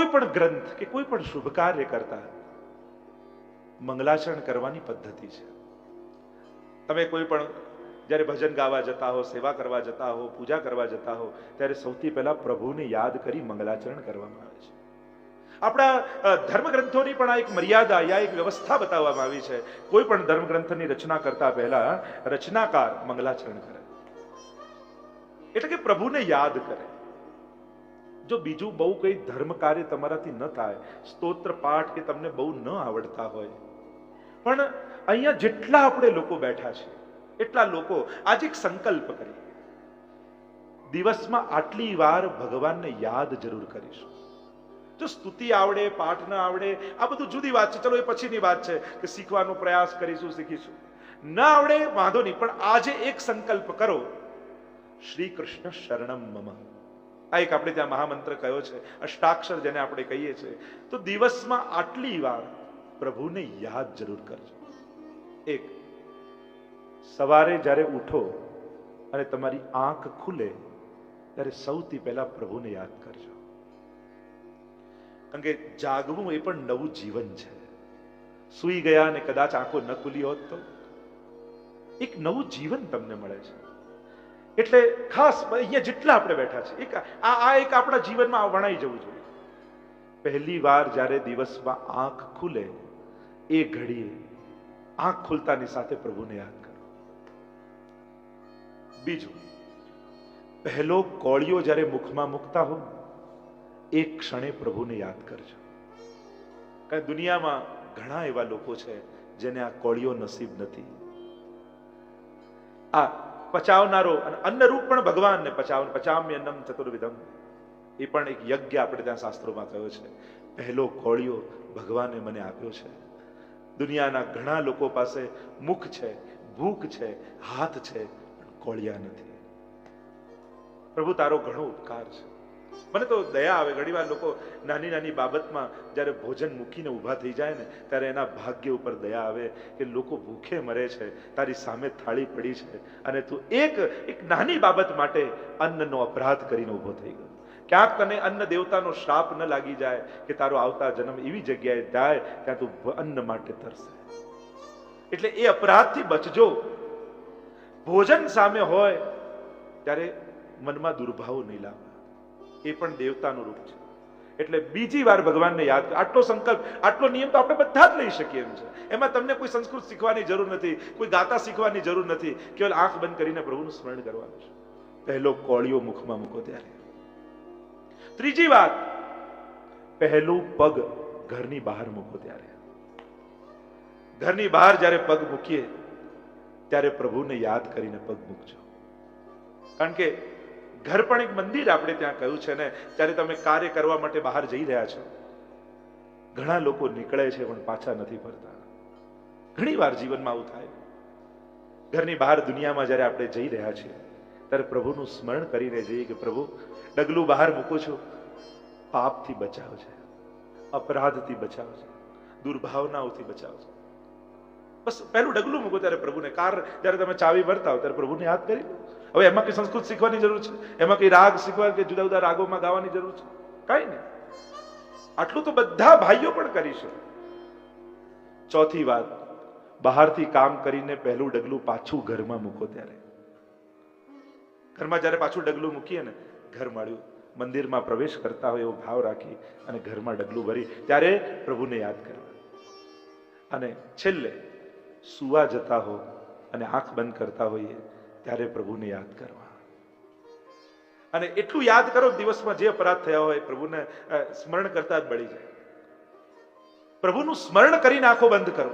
કોઈ પણ ગ્રંથ કે કોઈ પણ શુભ કાર્ય કરતા મંગલાચરણ કરવાની પદ્ધતિ છે. તમે કોઈ પણ જ્યારે ભજન ગાવા જતા હો, સેવા કરવા જતા હો, પૂજા કરવા જતા હો, ત્યારે સૌથી પહેલા પ્રભુને યાદ કરી મંગલાચરણ કરવામાં આવે છે. આપણા ધર્મગ્રંથોની પણ આ એક મર્યાદા યા એક વ્યવસ્થા બતાવવામાં આવી છે. કોઈ પણ ધર્મગ્રંથની રચના કરતા પહેલા રચનાકાર મંગલાચરણ કરે, એટલે કે પ્રભુને યાદ કરે. જો બીજું બહુ કઈ ધર્મ કાર્ય તમારાથી ન થાય, સ્તોત્ર પાઠ કે તમને બહુ ન આવડતા હોય, પણ અહીંયા જેટલા આપણે લોકો બેઠા છે એટલા લોકો આજે એક સંકલ્પ કરી, દિવસમાં આટલી વાર ભગવાનને યાદ જરૂર કરીશું. જો સ્તુતિ આવડે, પાઠ ન આવડે, આ બધું જુદી વાત છે, ચલો એ પછીની વાત છે કે શીખવાનો પ્રયાસ કરીશું, શીખીશું. ન આવડે વાંધો નહીં, પણ આજે એક સંકલ્પ કરો, શ્રી કૃષ્ણ શરણમ મમ. આ એક આપણે ત્યાં મહામંત્ર કયો છે, અષ્ટાક્ષર જેને આપણે કહીએ છીએ. તો દિવસમાં આટલી વાર પ્રભુને યાદ જરૂર કરજો. એક, સવારે જ્યારે ઉઠો અને તમારી આંખ ખુલે ત્યારે સૌથી પહેલા પ્રભુને યાદ કરજો. કારણ કે જાગવું એ પણ નવું જીવન છે. સૂઈ ગયા અને કદાચ આંખો ન ખુલી હોત તો એક નવું જીવન તમને મળે છે. એટલે ખાસ અહીંયા જેટલા આપણે બેઠા છે, એક આપણા જીવનમાં વણાઈ જવું જોઈએ. પહેલી વાર જ્યારે દિવસમાં આંખ ખુલે એ ઘડીએ આંખ ખુલતાની સાથે પ્રભુને યાદ કરો. બીજું, પહેલો કોળિયો જ્યારે મુખમાં મૂકતા હો એક ક્ષણે પ્રભુને યાદ કરજો. કારણ દુનિયામાં ઘણા એવા લોકો છે જેને આ કોળિયો નસીબ નથી. આ પચાવનારો અને અન્નરૂપ પણ ભગવાનને પચામ્ય અન્નમ ચતુર્વિધમ, એ પણ એક યજ્ઞ આપણે ત્યાં શાસ્ત્રોમાં કહ્યો છે. પહેલો કોળિયો ભગવાને મને આપ્યો છે. દુનિયાના ઘણા લોકો પાસે મુખ છે, ભૂખ છે, હાથ છે, પણ કોળિયા નથી. પ્રભુ તારો ઘણો ઉપકાર છે. મને તો દયા આવે, ઘણી વાર લોકો નાની નાની બાબતમાં જ્યારે ભોજન મૂકીને ઊભા થઈ જાય ને ત્યારે એના ભાગ્ય ઉપર દયા આવે કે લોકો ભૂખે મરે છે, તારી સામે થાળી પડી છે અને તું એક નાની બાબત માટે અન્નનો અપરાધ કરીને ઊભો થઈ ગયો. ક્યાંક તને અન્ન દેવતાનો શ્રાપ ન લાગી જાય કે તારો આવતા જન્મ એવી જગ્યાએ જાય ત્યાં તું અન્ન માટે તરસે. એટલે એ અપરાધથી બચજો. ભોજન સામે હોય ત્યારે મનમાં દુર્ભાવ નહીં લાવે, એ પણ દેવતાનું રૂપ છે. એટલે બીજી વાર ભગવાનને યાદ કરો. આટલો સંકલ્પ, આટલો નિયમ તો આપણે બધા જ લઈ શકીએ એમ છે. એમાં તમને કોઈ સંસ્કૃત શીખવાની જરૂર નથી, કોઈ ગાતા શીખવાની જરૂર નથી. કેવલ આંખ બંધ કરીને પ્રભુનું સ્મરણ કરવાનું છે. પહેલો કોળિયો મુખમાં મૂકો ત્યારે. ત્રીજી વાત, પહેલું પગ ઘરની બહાર મૂકો ત્યારે. ઘરની બહાર જ્યારે પગ મૂકીએ ત્યારે પ્રભુને યાદ કરીને પગ મૂકજો. કારણ કે ઘર પણ એક મંદિર આપણે ત્યાં કહ્યું છે ને. ત્યારે તમે કાર્ય કરવા માટે બહાર જઈ રહ્યા છો, ઘણા લોકો નીકળે છે પણ પાછા નથી ફરતા. ઘણી વાર જીવનમાં આવું થાય. ઘરની બહાર દુનિયામાં જ્યારે આપણે જઈ રહ્યા છીએ ત્યારે પ્રભુનું સ્મરણ કરીને જઈએ કે પ્રભુ, ડગલું બહાર મૂકું છું, પાપથી બચાવજે, અપરાધથી બચાવજે, દુર્ભાવનાઓથી બચાવજે. બસ પહેલું ડગલું મૂકો ત્યારે પ્રભુને. કાર જ્યારે તમે ચાવી ભરતા હો ત્યારે પ્રભુને યાદ કરી લો. હવે એમાં કઈ સંસ્કૃત શીખવાની જરૂર છે, એમાં કઈ રાગ શીખવા કે જુદા જુદા રાગોમાં ગાવાની જરૂર છે? કઈ નહીં. આટલું તો બધા ભાઈઓ પણ કરી શકે. ચોથી વાત, બહારથી કામ કરીને પહેલું ડગલું પાછું ઘરમાં મૂકો ત્યારે. ઘરમાં જ્યારે પાછું ડગલું મૂકીએ ને, ઘર મળ્યું, મંદિરમાં પ્રવેશ કરતા હોય એવો ભાવ રાખી અને ઘરમાં ડગલું ભરી ત્યારે પ્રભુને યાદ કરવા. અને છેલ્લે સુવા જતા હો અને આંખ બંધ કરતા હોઈએ ત્યારે પ્રભુને યાદ કરવા. અને એટલું યાદ કરો દિવસમાં જે અપરાધ થયા હોય પ્રભુને સ્મરણ કરતા જ બળી જાય. પ્રભુનું સ્મરણ કરીને આંખો બંધ કરો.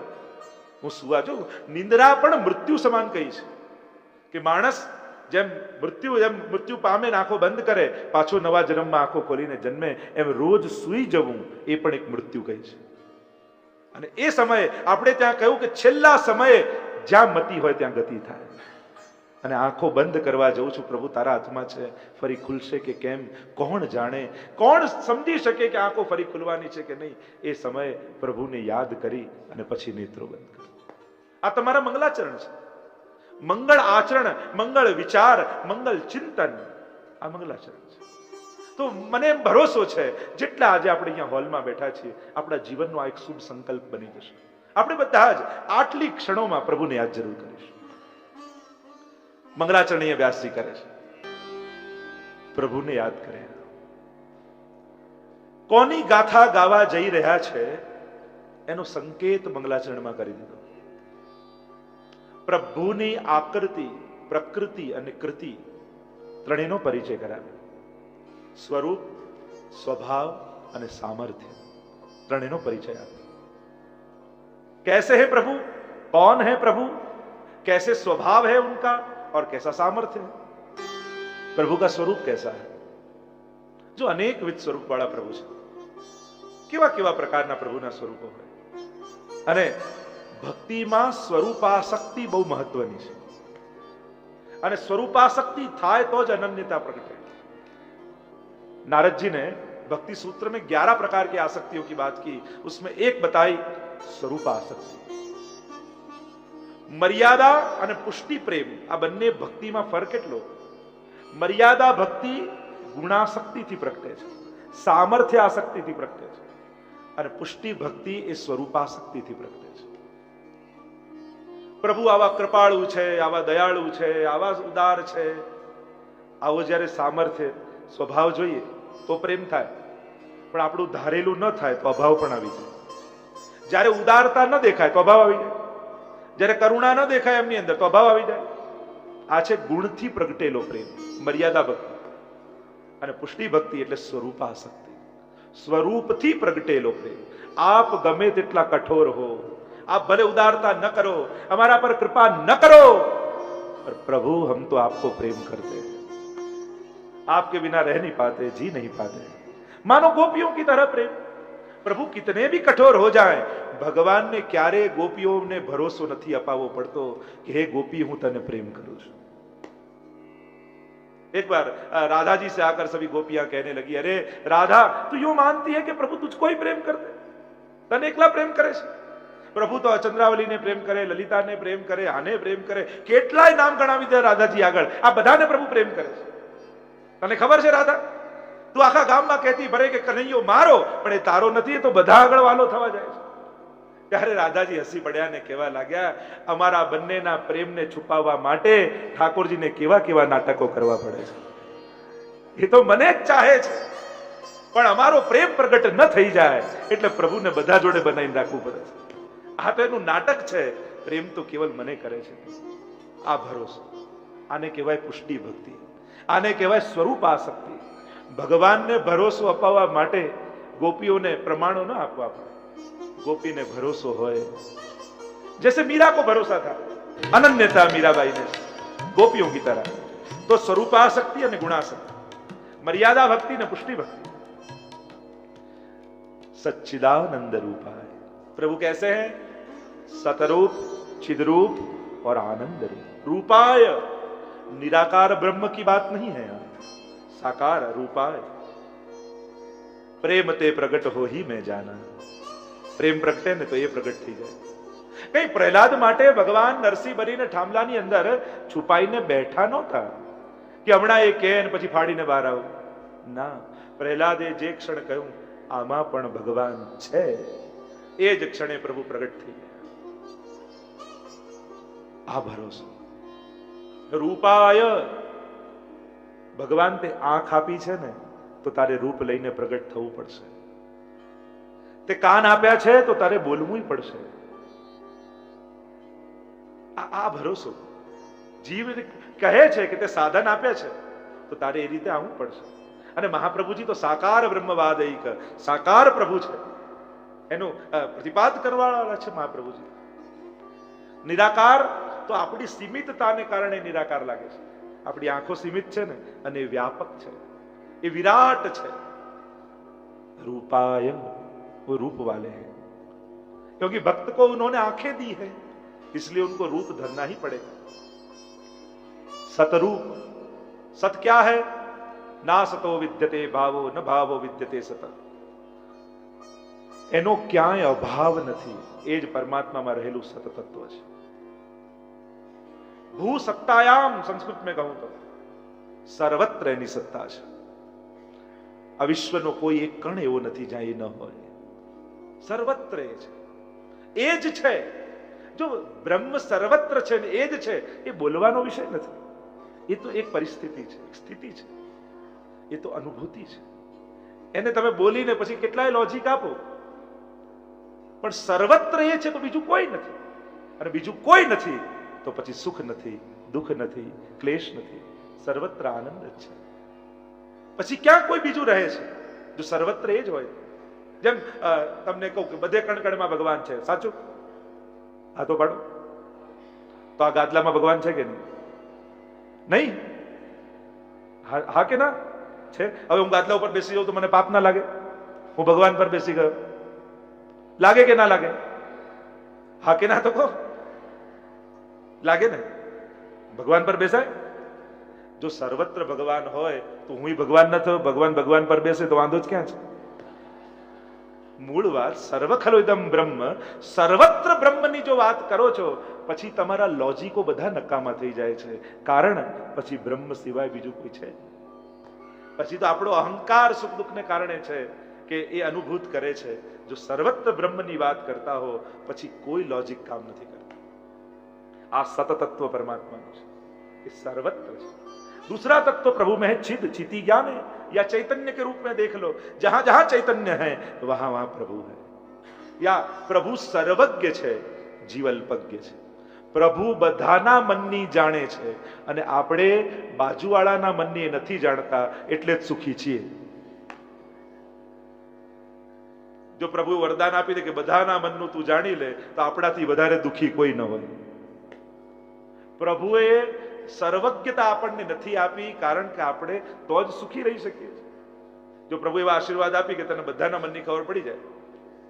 હું સુવા જો, નિંદ્રા પણ મૃત્યુ સમાન કહી છે કે માણસ જેમ મૃત્યુ પામે આંખો બંધ કરે, પાછો નવા જન્મમાં આંખો ખોલીને જન્મે, એમ રોજ સૂઈ જવું એ પણ એક મૃત્યુ કહી છે. અને એ સમયે આપણે ત્યાં કહ્યું કે છેલ્લા સમયે જ્યાં મતિ હોય ત્યાં ગતિ થાય. અને આંખો બંધ કરવા જઉં છું, પ્રભુ તારા હાથમાં છે, ફરી ખુલશે કે કેમ કોણ જાણે, કોણ સમજી શકે કે આંખો ફરી ખુલવાની છે કે નહીં. એ સમયે પ્રભુને યાદ કરી અને પછી નેત્રો બંધ કરો. આ તમારા મંગલાચરણ છે. મંગળ આચરણ, મંગળ વિચાર, મંગળ ચિંતન, આ મંગલાચરણ છે. તો મને એમ ભરોસો છે જેટલા આજે આપણે અહીંયા હોલમાં બેઠા છીએ આપણા જીવનનો આ એક શુભ સંકલ્પ બની જશે. આપણે બધા જ આટલી ક્ષણોમાં પ્રભુને યાદ જરૂર કરીશું. મંગલાચરણીય વ્યાસજી કરે છે, પ્રભુને યાદ કરે. કોની ગાથા ગાવા જઈ રહ્યા છે એનો સંકેત મંગલાચરણમાં કરી દીધો. પ્રભુની આકૃતિ, પ્રકૃતિ અને કૃતિ ત્રણેયનો પરિચય કરાવ્યો. સ્વરૂપ, स्वभाव અને सामर्थ्य ત્રણેયનો પરિચય આપ્યો. कैसे है प्रभु, कौन है प्रभु, कैसे स्वभाव है उनका और कैसा सामर्थ्य है. प्रभु का स्वरूप कैसा है, जो अनेकविध स्वरूप वाला प्रभु છે. કેવા કેવા પ્રકારના પ્રભુના સ્વરૂપો હોય. અને ભક્તિમાં સ્વરૂપાસક્તિ બહુ મહત્વની છે. અને સ્વરૂપાસક્તિ થાય તો જ અનન્યતા પ્રગટે. नारद जी ने भक्ति सूत्र में 11 प्रकार की आसक्तियों की बात की, उसमें एक बताई स्वरूप आसक्ति. मर्यादा અને પુષ્ટિ પ્રેમ આ બંને ભક્તિમાં ફરક એટલો. મર્યાદા ભક્તિ ગુણાસક્તિથી પ્રગટે છે, સામર્થ્ય આસક્તિથી પ્રગટે છે, અને પુષ્ટિ ભક્તિ એ સ્વરૂપાસક્તિથી પ્રગટે છે. પ્રભુ આવા કૃપાળુ છે, આવા દયાળુ છે, આવા ઉદાર છે, આવો જ્યારે સામર્થ્ય સ્વભાવ જોઈએ તો પ્રેમ થાય, પણ આપણું ધારેલું ન થાય તો અભાવ પણ આવી જાય. જ્યારે ઉદારતા ન દેખાય તો અભાવ આવી જાય, જ્યારે કરુણા ન દેખાય એમની અંદર તો અભાવ આવી જાય. આ છે ગુણથી પ્રગટેલો પ્રેમ, મર્યાદા ભક્તિ. અને પુષ્ટિ ભક્તિ એટલે સ્વરૂપાસક્તિ, સ્વરૂપથી પ્રગટેલો પ્રેમ. આપ ગમે તેટલા કઠોર હો, आप भले उदारता न करो, हमारा पर कृपा न करो, पर प्रभु हम तो आपको प्रेम करते हैं, आपके बिना रह नहीं पाते, जी नहीं पाते. मानो गोपियों की तरह प्रेम. प्रभु कितने भी कठोर हो जाएं, भगवान ने क्यारे गोपियों ने भरोसो नहीं अपावो पड़तो कि हे गोपी हूं तने प्रेम करूं छू. एक बार राधा जी से आकर सभी गोपियां कहने लगी, अरे राधा तू यूं मानती है कि प्रभु तुझको ही प्रेम करते, तने एकला प्रेम करे छे. प्रभु तो चंद्रावली ने प्रेम करे, ललिता ने प्रेम करे, आने प्रेम करे, કેટલાય નામ ગણાવી દે રાધાજી આગળ. આ બધાને પ્રભુ પ્રેમ કરે છે. તને ખબર છે રાધા, તું આખા ગામમાં કહેતી ભરે કે કનૈયો મારો, પણ એ તારો નથી, તો બધા આગળ વાલો થવા જાય છે. ત્યારે રાધાજી હસી પડ્યા ને કહેવા લાગ્યા, અમારા બંનેના પ્રેમને છુપાવવા માટે ઠાકોરજીને કેવા કેવા નાટકો કરવા પડે છે. એ તો મને જ ચાહે છે, પણ અમારો પ્રેમ પ્રગટ ન થઈ જાય એટલે પ્રભુને બધા જોડે બનાવીને રાખવું પડે છે. આ તો એનું નાટક છે, પ્રેમ તો કેવલ મને કરે છે. આ ભરોસો, આને કહેવાય પુષ્ટિ ભક્તિ, આને કહેવાય સ્વરૂપ આસક્તિ. ભગવાનને ભરોસો અપાવવા માટે ગોપીઓને પ્રમાણો ન આપવા પડે. गोपी ने भरोसो होए, जैसे मीरा को भरोसा था, अनन्यता मीराबाई ने गोपियों की तरह. तो स्वरूपासक्ति और गुणासक्ति, मर्यादा भक्ति ने पुष्टि भक्ति. सच्चिदानंद रूपाय प्रभु कैसे हैं? सतरूप, चिदरूप और आनंद रूप. रूपाय निराकार ब्रह्म की बात नहीं है यहां, साकार रूपाय. प्रेम ते प्रगट हो ही मैं जाना. प्रेम प्रगटे ने तो ये प्रगट थी जाए. कई प्रहलाद माटे भगवान नरसिंह बनीने ठामलानी अंदर છુપાઈને બેઠા નહોતા કે હમણાં એ કે ને પછી ફાડીને બહાર આવું. ના, પ્રહલાદે જે ક્ષણ કહ્યું આમાં પણ ભગવાન છે, એ જ ક્ષણે પ્રભુ પ્રગટ થઈ ગયા. આ ભરોસો. રૂપાય, ભગવાન તે આંખ આપી છે ને તો તારે રૂપ લઈને પ્રગટ થવું પડશે. તે કાન આપ્યા છે તો તારે બોલવું પડશે. આ ભરોસો. જીવ કહે છે કે તે સાધન આપ્યા છે તો તારે એ રીતે આવવું પડશે. અને મહાપ્રભુજી તો સાકાર બ્રહ્મવાદૈક, સાકાર પ્રભુ છે, એનું પ્રતિપાદ કરવાવાળા છે મહાપ્રભુજી. નિરાકાર તો આપણી સીમિતતાને કારણે નિરાકાર લાગે છે. આપણી આંખો સીમિત છે ને, અને વ્યાપક છે, એ વિરાટ છે. रूपाय, वो रूप वाले हैं, क्योंकि भक्त को उन्होंने आंखें दी है, इसलिए उनको रूप धरना ही पड़ेगा. सतरूप, सत क्या है? ना सतो विद्यते भावो न भावो विद्यते सत. एनो क्यांय अभाव નથી, એ જ પરમાત્મામાં રહેલું સત તત્વ છે. ભૂ સત્તાયામ, સંસ્કૃત में कहूं तो सर्वत्र એની સત્તા છે. આ વિશ્વનો કોઈ એક કણ એવો નથી જ્યાં એ ન હોય. સર્વત્ર એ છે, એ જ છે. જો બ્રહ્મ સર્વત્ર છે ને એ જ છે, એ બોલવાનો વિષય નથી. એ તો એક પરિસ્થિતિ છે, એક સ્થિતિ છે, એ તો અનુભૂતિ છે. એને તમે બોલીને પછી કેટલાય લોજિક આપો, પણ સર્વત્ર એ છે તો બીજું કોઈ નથી. અને બીજું કોઈ નથી તો પછી સુખ નથી, દુઃખ નથી, ક્લેશ નથી. સર્વત્ર આનંદ જ છે. પછી ક્યાં કોઈ બીજું રહે છે? જો સર્વત્ર એ જ હોય. જેમ તમને કહું કે બધે કણકણમાં ભગવાન છે, સાચું? હા તો પાડો. તો આ ગાદલામાં ભગવાન છે કે નહીં? નહીં? હા કે ના છે? હવે હું ગાદલા ઉપર બેસી જાઉં તો મને પાપ ના લાગે? હું ભગવાન પર બેસી ગયો, લાગે કે ના લાગે? હા કે ના તો કહો. લાગે ને? ભગવાન પર બેસાય? જો સર્વત્ર ભગવાન હોય તો હું ભગવાન ન થયો, ભગવાન ભગવાન પર બેસે તો વાંધો જ ક્યાં છે? મૂળ વાત સર્વ ખલો ઇદમ બ્રહ્મ, સર્વત્ર બ્રહ્મની જો વાત કરો છો પછી તમારા લોજિકો બધા નકામા થઈ જાય છે. કારણ પછી બ્રહ્મ સિવાય બીજું કોઈ છે? પછી તો આપણો અહંકાર સુખ દુઃખને કારણે છે કે એ અનુભૂત કરે છે. જો સર્વત્ર બ્રહ્મની વાત કરતા હો પછી કોઈ લોજિક કામ નથી કરતા. આ સતતત્વ પરમાત્માનું છે, એ સર્वत्र है. दूसरा तत्व प्रभु में है चिद, चिति ज्ञान है या चैतन्य के रूप में देख लो. जहां जहां चैतन्य है वहां वहां प्रभु है. या प्रभु सर्वज्ञ છે, જીવલ્પજ્ઞ છે. પ્રભુ બધાના મનની જાણે છે અને આપણે બાજુવાળાના મનની નથી જાણતા, એટલે જ સુખી છીએ. જો પ્રભુ વરદાન આપી દે કે બધાના મનનું તું જાણી લે તો આપણાથી વધારે દુઃખી કોઈ ન હોય. પ્રભુએ સર્વજ્ઞતા આપણને નથી આપી કારણ કે આપણે તો જ સુખી રહી શકીએ. જો પ્રભુ એવા આશીર્વાદ આપી કે તને બધાના મનની ખબર પડી જાય,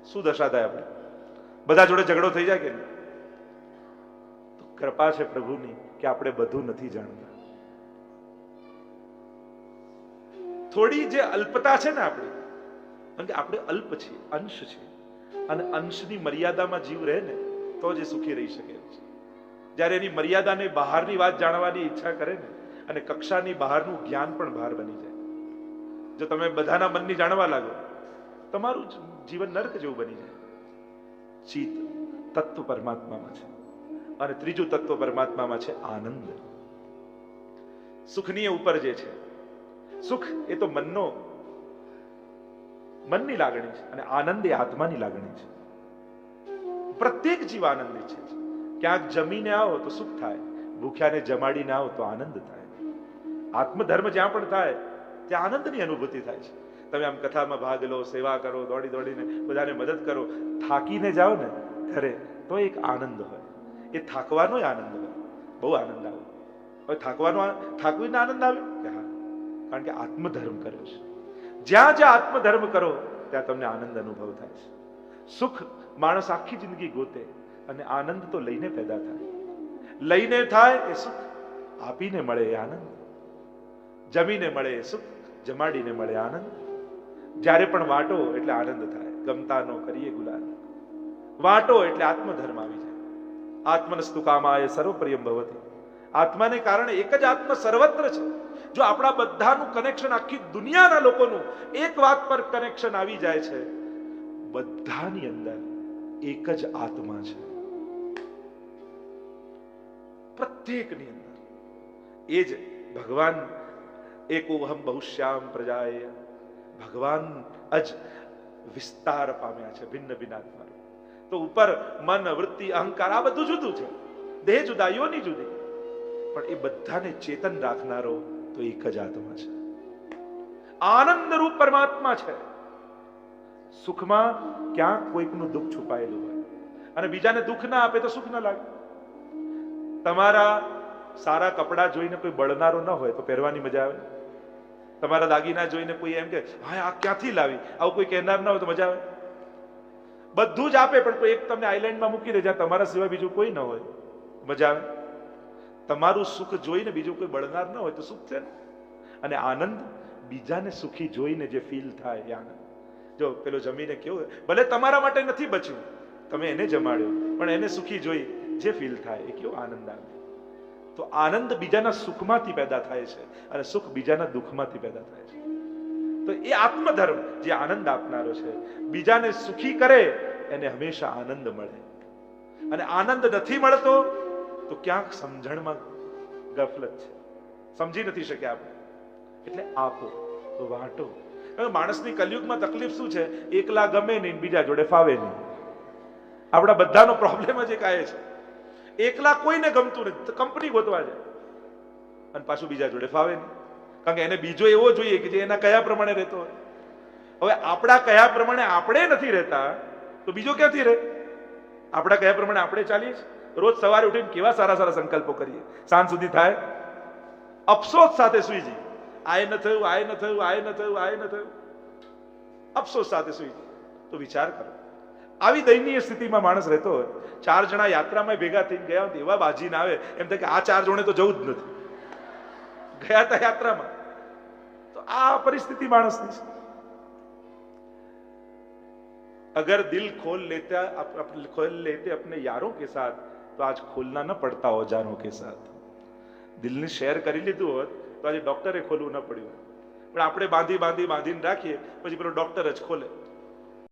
શું દશા થાય? આપણે બધા જોડે ઝઘડો થઈ જાય કે નહીં? તો કૃપા છે પ્રભુની કે આપણે બધું નથી જાણતા. થોડી જે અલ્પતા છે ને આપણી, કારણ કે આપણે અલ્પ છીએ, અંશ છીએ, અને અંશની મર્યાદામાં જીવ રહે ને તો જ એ સુખી રહી શકે છે. જ્યારે એની મર્યાદાને બહારની વાત જાણવાની ઈચ્છા કરે ને અને કક્ષાની બહારનું જ્ઞાન પણ બહાર બની જાય. જો તમે બધાના મનની જાણવા લાગો તમારું જીવન નર્ક જેવું બની જાય. ચિત તત્વ પરમાત્મામાં છે અને ત્રીજું તત્વ પરમાત્મામાં છે આનંદ. સુખની ઉપર જે છે, સુખ એ તો મનની લાગણી છે અને આનંદ એ આત્માની લાગણી છે. પ્રત્યેક જીવ આનંદિત છે. ક્યાંક જમીને આવો તો સુખ થાય, ભૂખ્યાને જમાડીને આવો તો આનંદ થાય. આત્મધર્મ જ્યાં પણ થાય ત્યાં આનંદની અનુભૂતિ થાય છે. તમે આમ કથામાં ભાગ લો, સેવા કરો, દોડી દોડીને બધાને મદદ કરો, થાકીને જાઓ ને ઘરે તો એક આનંદ હોય. એ થાકવાનો આનંદ હોય, બહુ આનંદ આવે. હવે થાકવીને આનંદ આવે કે હા, કારણ કે આત્મધર્મ કર્યો છે. જ્યાં જ્યાં આત્મધર્મ કરો ત્યાં તમને આનંદ અનુભવ થાય છે. સુખ માણસ આખી જિંદગી ગોતે અને આનંદ તો લઈને પેદા થાય. લઈને થાય એ સુખ, આપીને મળે એ આનંદ, જમીને મળે એ સુખ, જમાડીને મળે આનંદ. જ્યારે પણ વાટો એટલે આનંદ થાય. ગમતાનો કરીએ ગુલાલ, વાટો એટલે આત્મધર્મ આવી જાય. આત્મનસ્તુ કામાય સર્વપ્રિયમ ભવતિ. આત્માને કારણે એક જ આત્મ સર્વત્ર છે. જો આપણા બધાનું કનેક્શન, આખી દુનિયાના લોકોનું એક વાત પર કનેક્શન આવી જાય છે, બધાની અંદર એક જ આત્મા છે, પ્રત્યેકની અંદર. એ જ ભગવાન એકોહમ બહુશ્યામ પ્રજાએ, ભગવાન જ વિસ્તાર પામ્યા છે, ભિન્ન ભિન્ન આત્મા. તો ઉપર મન, વૃત્તિ, અહંકાર આ બધું જુદું છે, દેહ જુદા, યોની જુદી, પણ એ બધાને ચેતન રાખનારો તો એક જ આત્મા છે. આનંદ રૂપ પરમાત્મા છે. સુખમાં ક્યાંક કોઈકનું દુઃખ છુપાયેલું હોય અને બીજાને દુઃખ ના આપે તો સુખ ના લાગે. તમારા સારા કપડા જોઈને કોઈ બળનારો ન હોય તો પહેરવાની મજા આવે. તમારા દાગીના જોઈને કોઈ એમ કે હા આ ક્યાંથી લાવી, આવું કોઈ કહેનાર ના હોય તો મજા આવે. બધું જ આપે પણ કોઈ એક તમને આઈલેન્ડમાં મૂકી દે જ્યાં તમારા સિવાય બીજું કોઈ ન હોય, મજા આવે. તમારું સુખ જોઈને બીજું કોઈ બળનાર ન હોય તો સુખ છે ને. અને આનંદ બીજાને સુખી જોઈને જે ફીલ થાય એ આનંદ. જો પેલો જમીને કેવું, ભલે તમારા માટે નથી બચ્યું, તમે એને જમાડ્યો, પણ એને સુખી જોઈ જે ફીલ થાય એ કેવો આનંદ આવે. તો આનંદ બીજાના સુખમાંથી પેદા થાય છે અને સુખ બીજાના દુઃખમાંથી પેદા થાય છે. તો એ આત્મધર્મ જે આનંદ આપનારો છે, બીજાને સુખી કરે એને હંમેશા આનંદ મળે. અને આનંદ નથી મળતો તો ક્યાંક સમજણમાં ગફલત છે, સમજી નથી શક્યા આપણે. એટલે આપો વાટો. માણસની કલયુગમાં તકલીફ શું છે? એકલા ગમે નહીં, બીજા જોડે ફાવે નહીં. આપણા બધાનો પ્રોબ્લેમ જ એક આ છે. એકલા કોઈને ગમતું નથી, કંપની ગોતવા જાય અને પાછું બીજા જોડે ફાવે નહીં, કારણ કે એને બીજો એવો જોઈએ કે જે એના કયા પ્રમાણે રહેતો હોય. હવે આપણા કયા પ્રમાણે આપણે નથી રહેતા તો બીજો ક્યાંથી રહે? આપણા કયા પ્રમાણે આપણે ચાલીએ છીએ. રોજ સવારે ઉઠીને કેવા સારા સારા સંકલ્પો કરીએ, સાંજ સુધી થાય અફસોસ સાથે સુઈ જઈએ. આય ન થયું, આય ન થયું, આય ન થયું, આય ન થયું, અફસોસ સાથે સુઈ જઈએ. તો વિચાર કરો, આવી દયનીય સ્થિતિમાં માણસ રહેતો હોય. 4 જણા યાત્રામાં ભેગા થઈને ગયા હોય, એવા બાજી ના આવે એમ થાય કે આ 4 જણે તો જવું જ નથી, ગયા હતા યાત્રામાં. તો આ પરિસ્થિતિ માણસની છે. अगर दिल खोल लेते अपने यारों के साथ तो आज खोलना न पड़ता औजारों के साथ. દિલને શેર કરી લીધું હોત તો આજે ડોક્ટરે ખોલવું ન પડ્યું. પણ આપણે બાંધીને રાખીએ, પછી પેલો ડોક્ટર જ ખોલે.